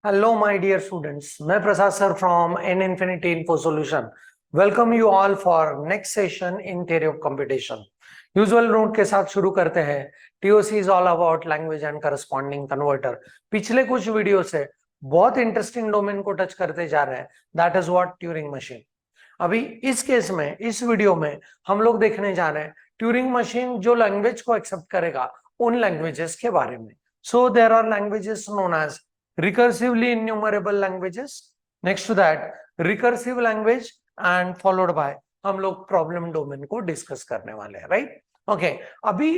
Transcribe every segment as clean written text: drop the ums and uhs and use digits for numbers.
Hello, my dear students. मैं प्रसाद sir from N Infinity Info Solution. Welcome you all for next session in theory of computation. Usual note के साथ शुरू करते हैं. TOC is all about language and corresponding converter. पिछले कुछ video से बहुत इंटरेस्टिंग डोमेन को टच करते जा रहे हैं. That is what Turing machine. अभी इस केस में इस वीडियो में हम लोग देखने जा रहे हैं ट्यूरिंग मशीन जो लैंग्वेज को एक्सेप्ट करेगा उन लैंग्वेजेस के बारे में. So there are languages known as recursively enumerable languages. Next to that, recursive language and followed by हम लोग प्रॉब्लम डोमेन को डिस्कस करने वाले हैं, राइट? ओके, अभी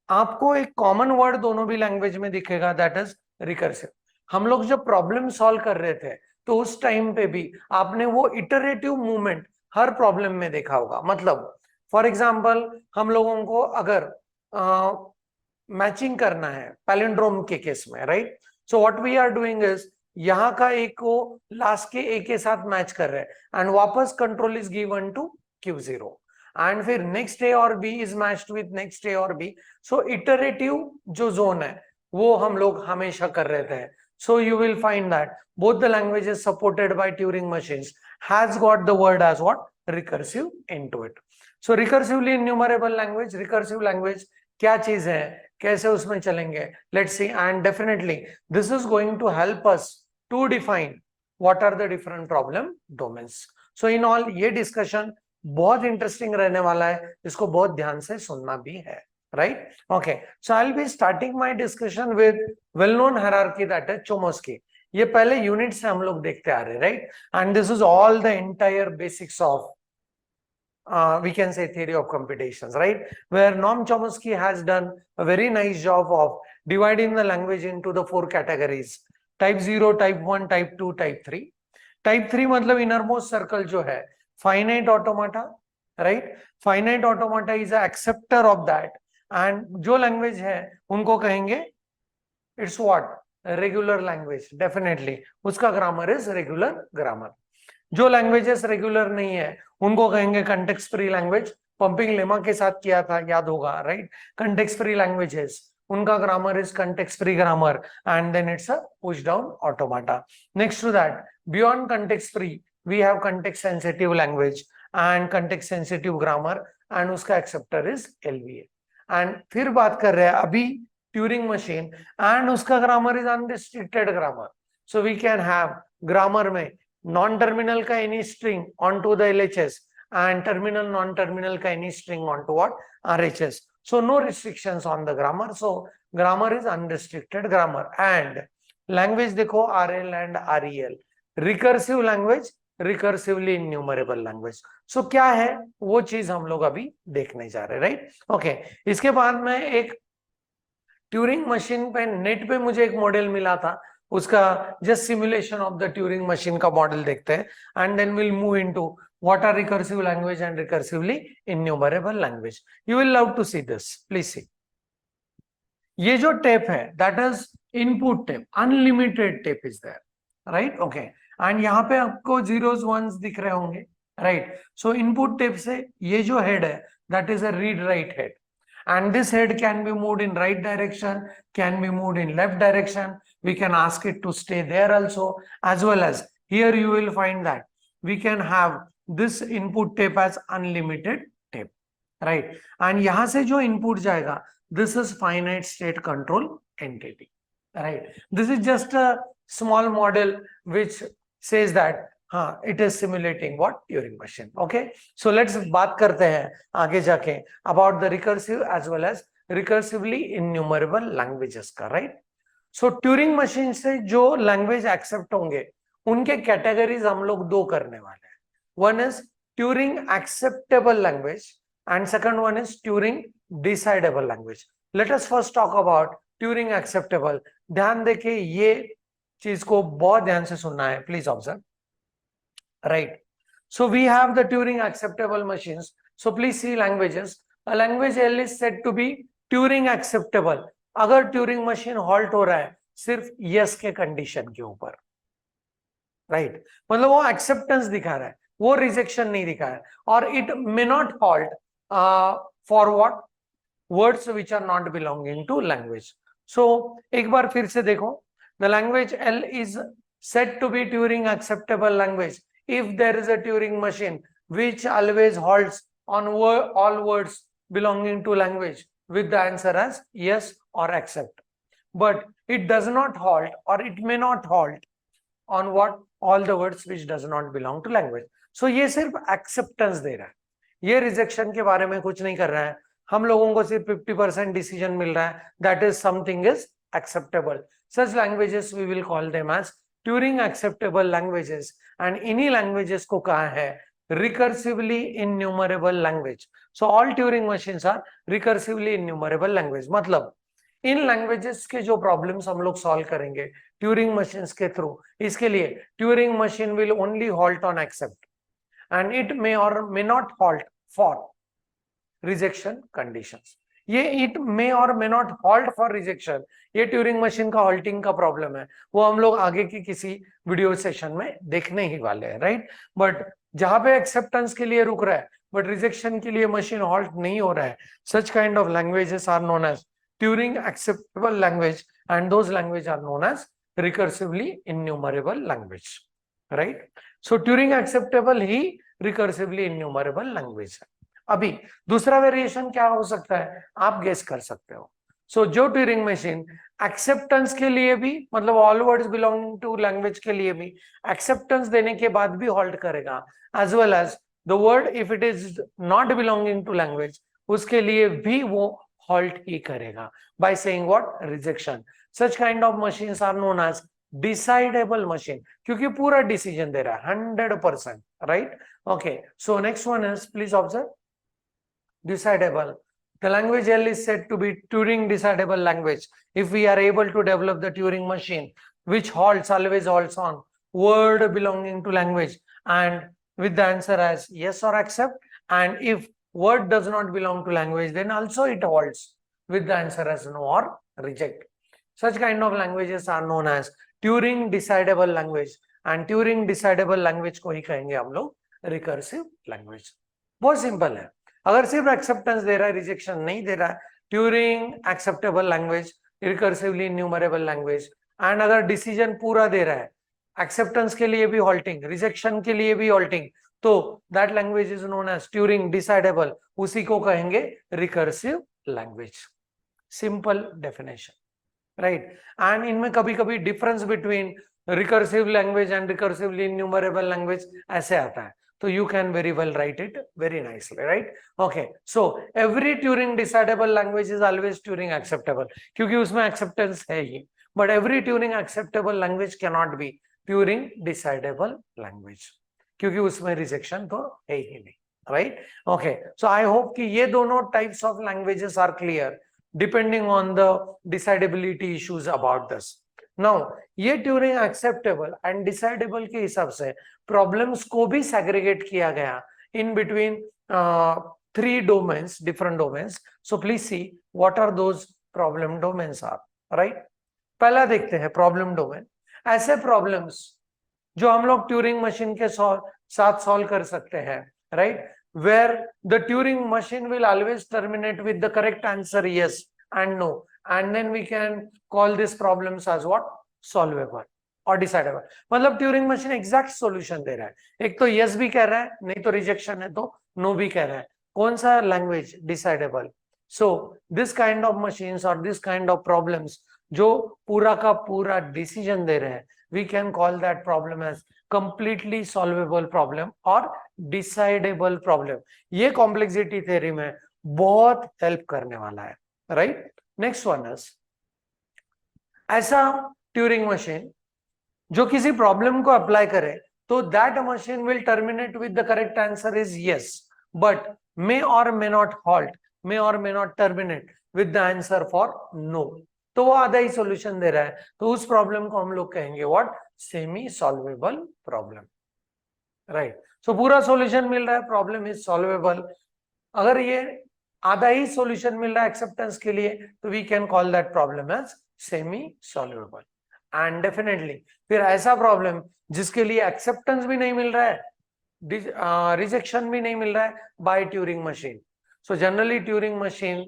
आपको एक कॉमन वर्ड दोनों भी लैंग्वेज में दिखेगा, दैट इज रिकर्सिव. हम लोग जब प्रॉब्लम सॉल्व कर रहे थे तो उस टाइम पे भी आपने वो इटरेटिव मूवमेंट हर प्रॉब्लम में देखा होगा. मतलब फॉर एग्जाम्पल हम लोगों को अगर मैचिंग करना है पैलिंड्रोम के केस में, right? So what we are doing is यहाँ का ए को लास्ट के ए के साथ मैच कर रहे हैं एंड वापस control is given to Q0 and फिर नेक्स्ट ए और B is matched with next A और बी. सो इटरेटिव जो जोन है वो हम लोग हमेशा कर रहे थे. So you will find that both the languages supported by Turing machines has got the word as what recursive into it. So recursively enumerable language, recursive language क्या चीज है, कैसे उसमें चलेंगे, let's see. And definitely this is going to help us to define what are the different problem domains. So in all ये discussion बहुत interesting रहने वाला है, इसको बहुत ध्यान से सुनना भी है, right? Okay, so I will be starting my discussion with well known hierarchy that is चोमस्की. ये पहले यूनिट से हम लोग देखते आ रहे हैं, right? And this is all the entire basics of we can say theory of computations, right? Where Noam Chomsky has done a very nice job of dividing the language into the 4 categories: type 0, type 1, type 2, type 3. Type 3 मतलब innermost circle जो है finite automata, right? Finite automata is a acceptor of that, and जो language है उनको कहेंगे it's what? Regular language. Definitely उसका grammar is regular grammar. जो languages regular नहीं है उनको कहेंगे context free language. Pumping lemma के साथ किया था, याद होगा, राइट? कंटेक्स्ट फ्री लैंग्वेजेस, उनका grammar is context free grammar and then it's a push down automata. Next to that, beyond context free we have context sensitive language and context sensitive grammar and उसका acceptor is LVA. And फिर बात कर रहे हैं अभी Turing machine and उसका grammar is unrestricted grammar. So we can have grammar में non terminal का any string onto the LHS and terminal non terminal का any string onto what? RHS. So no restrictions on the grammar. So grammar is unrestricted grammar. And language देखो RL and REL. Recursive language, recursively enumerable language. So क्या है वो चीज हम लोग अभी देखने जा रहे हैं, राइट? ओके, इसके बाद में एक ट्यूरिंग मशीन पे नेट पे मुझे एक मॉडल मिला था, उसका just simulation of the Turing machine का मॉडल देखते हैं and then will move into what are recursive language and recursively enumerable language. You will love to see this, please see. ये जो टेप है that is input tape, unlimited tape is there, right? Okay, and यहाँ पे आपको zeros once दिख रहे होंगे, right? सो input tape से ये जो हेड है that is a read write head. And this head can be moved in right direction, can be moved in left direction. We can ask it to stay there also, as well as here you will find that we can have this input tape as unlimited tape, right? And यहाँ से जो input जाएगा, this is finite state control entity, right? This is just a small model which says that हाँ, it is simulating what? Turing machine. Okay, so let's बात करते हैं आगे जाके about the recursive as well as recursively enumerable languages का, right? So Turing machine से जो language accept होंगे उनके categories हम लोग दो करने वाले हैं. One is Turing acceptable language and second one is Turing decidable language. Let us first talk about Turing acceptable. ध्यान देखिए, ये चीज को बहुत ध्यान से सुनना है, please observe. Right, so we have the Turing acceptable machines. So please see languages. A language L is said to be Turing acceptable अगर Turing machine halt हो रहा है सिर्फ yes के कंडीशन के ऊपर, राइट? मतलब वो एक्सेप्टेंस दिखा रहा है, वो रिजेक्शन नहीं दिखा है. और it may not halt for what? Words which are not belonging to language. So एक बार फिर से देखो, the language L is said to be Turing acceptable language if there is a Turing machine which always halts on all words belonging to language with the answer as yes or accept. But it does not halt, or it may not halt on what? All the words which does not belong to language. So ये सिर्फ acceptance दे रहा है, ये rejection के बारे में कुछ नहीं कर रहा है. हम लोगों को सिर्फ 50% डिसीजन मिल रहा है, that is something is acceptable. Such languages we will call them as Turing acceptable languages. And इन्हीं languages को कहा है recursively enumerable language. So all Turing machines are recursively enumerable language. मतलब इन लैंग्वेजेस के जो प्रॉब्लम्स हम लोग सॉल्व करेंगे ट्यूरिंग मशीन्स के थ्रू, इसके लिए Turing machine will only halt on accept and it may और may not halt for rejection conditions. ये इट मे और may not halt for rejection, ये ट्यूरिंग मशीन का हॉल्टिंग का प्रॉब्लम है, वो हम लोग आगे की किसी वीडियो सेशन में देखने ही वाले हैं, राइट. बट जहां पे एक्सेप्टेंस के लिए रुक रहा है बट रिजेक्शन के लिए मशीन हॉल्ट नहीं हो रहा है, such kind of languages are known as Turing acceptable language, and those language are known as recursively enumerable language, right? So Turing acceptable he recursively enumerable language है. अभी दूसरा variation क्या हो सकता है आप गेस कर सकते हो. सो जो ट्यूरिंग मशीन एक्सेप्टेंस के लिए भी, मतलब all words belonging to language के लिए भी एक्सेप्टेंस देने के बाद भी हॉल्ट करेगा, as well as the word if it is not belonging to language, उसके लिए भी वो halt ही करेगा by saying what? Rejection. Such kind of machines are known as decidable machine, क्योंकि पूरा डिसीजन दे रहा है 100%, right? Okay, so next one is, please observe, decidable. The language L is said to be Turing decidable language if we are able to develop the Turing machine which halts, always halts on word belonging to language and with the answer as yes or accept, and if word does not belong to language then also it halts with the answer as no or reject. Such kind of languages are known as Turing decidable language, and Turing decidable language को ही कहेंगे हम लोग recursive language. बहुत simple है, अगर सिर्फ acceptance दे रहा है रिजेक्शन नहीं दे रहा है, Turing acceptable language, recursively enumerable language, and अगर डिसीजन पूरा दे रहा है, acceptance के लिए भी halting, rejection के लिए भी halting, तो that language is known as Turing decidable, उसी को कहेंगे recursive language. Simple definition, right? And इनमें कभी कभी difference between recursive language and recursively enumerable language ऐसे आता है, तो you can very well write it very nicely, right? Okay, so every Turing decidable language is always Turing acceptable, क्योंकि उसमें acceptance है ही, but every Turing acceptable language cannot be Turing decidable language, क्योंकि उसमें rejection तो है ही नहीं, right. Okay, so I hope कि ये दोनों types of languages are clear depending on the decidability issues about this. Now ये ट्यूरिंग एक्सेप्टेबल एंड डिसाइडेबल के हिसाब से प्रॉब्लम्स को भी सेग्रीगेट किया गया in between 3 domains, different domains. So please see what are those problem domains are, right. पहला देखते हैं प्रॉब्लम डोमेन. ऐसे प्रॉब्लम्स जो हम लोग ट्यूरिंग मशीन के साथ सॉल्व कर सकते हैं, right, where the Turing machine will always terminate with the correct answer yes and no, and then we can call this problems as what? Solvable और डिसाइडेबल. मतलब ट्यूरिंग मशीन एग्जैक्ट सॉल्यूशन दे रहा है, एक तो यस भी कह रहा है, नहीं तो रिजेक्शन है तो नो भी कह रहा है. कौन सा language? Decidable. So this kind of machines और दिस काइंड ऑफ प्रॉब्लम्स जो पूरा का पूरा डिसीजन दे रहे हैं, we can call that problem as completely solvable problem or decidable problem. ये complexity theory में बहुत हेल्प करने वाला है, राइट. नेक्स्ट वन इज ऐसा ट्यूरिंग मशीन जो किसी प्रॉब्लम को अप्लाई करे तो that machine will terminate with the correct answer is yes, but may और मे नॉट हॉल्ट, मे और may not terminate with the answer for no. तो वो आधा ही सॉल्यूशन दे रहा है, तो उस प्रॉब्लम को हम लोग कहेंगे what? Semi solvable problem, right. So पूरा सॉल्यूशन मिल रहा है, प्रॉब्लम इज सॉल्वेबल. अगर ये आधा ही सॉल्यूशन मिल रहा है एक्सेप्टेंस के लिए, तो we can call that problem as semi solvable. And definitely फिर ऐसा प्रॉब्लम जिसके लिए एक्सेप्टेंस भी नहीं मिल रहा है, रिजेक्शन भी नहीं मिल रहा है by Turing machine. So generally Turing machine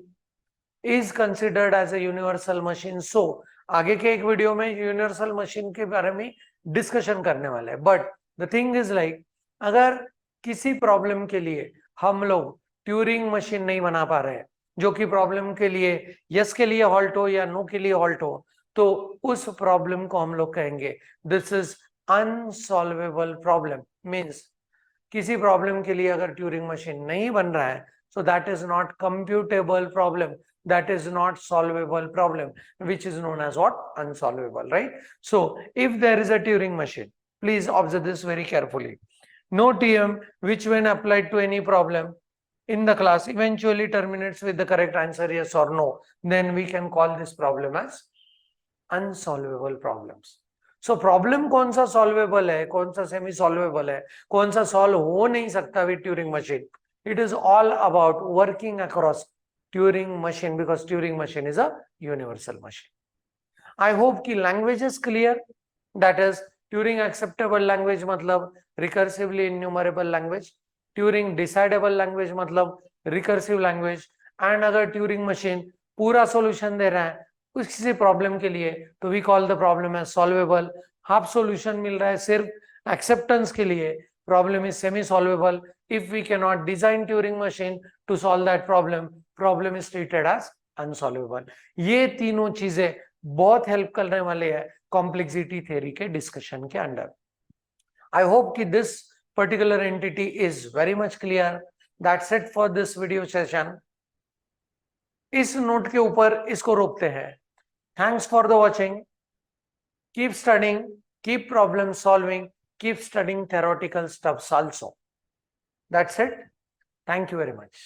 is considered as a universal machine. So आगे के एक वीडियो में यूनिवर्सल मशीन के बारे में डिस्कशन करने वाले हैं। But the thing is like, अगर किसी प्रॉब्लम के लिए हम लोग ट्यूरिंग मशीन नहीं बना पा रहे हैं, जो कि प्रॉब्लम के लिए यस के लिए हॉल्ट हो या नो के लिए हॉल्ट हो, तो उस प्रॉब्लम को हम लोग कहेंगे this is unsolvable problem. Means किसी प्रॉब्लम के लिए अगर ट्यूरिंग मशीन नहीं बन रहा है, so that is not computable problem, that is not solvable problem, which is known as what? Unsolvable, right? So if there is a Turing machine, please observe this very carefully. No TM which when applied to any problem in the class eventually terminates with the correct answer yes or no, then we can call this problem as unsolvable problems. So problem कौन सा solvable है, कौन सा semi solvable है, कौन सा solve हो नहीं सकता with Turing machine, it is all about working across Turing machine, because Turing machine is a universal machine. I hope कि language is clear, that is Turing acceptable language मतलब recursively enumerable language, Turing decidable language मतलब recursive language, and अगर Turing machine पूरा solution दे रहा है किसी problem के लिए तो we call the problem as solvable. Half solution मिल रहा है सिर्फ एक्सेप्टेंस के लिए, problem is semi solvable. If we can not design Turing machine to solve that problem, problem is treated as unsolvable. ये तीनों चीजें बहुत हेल्प करने वाले हैं कॉम्प्लेक्सिटी थ्योरी के डिस्कशन के अंडर। आई होप कि this particular entity is very much clear. That's it for this video session. इस नोट के ऊपर इसको रोकते हैं। Thanks for the watching. Keep studying, keep problem solving, keep studying theoretical stuffs also. That's it. Thank you very much.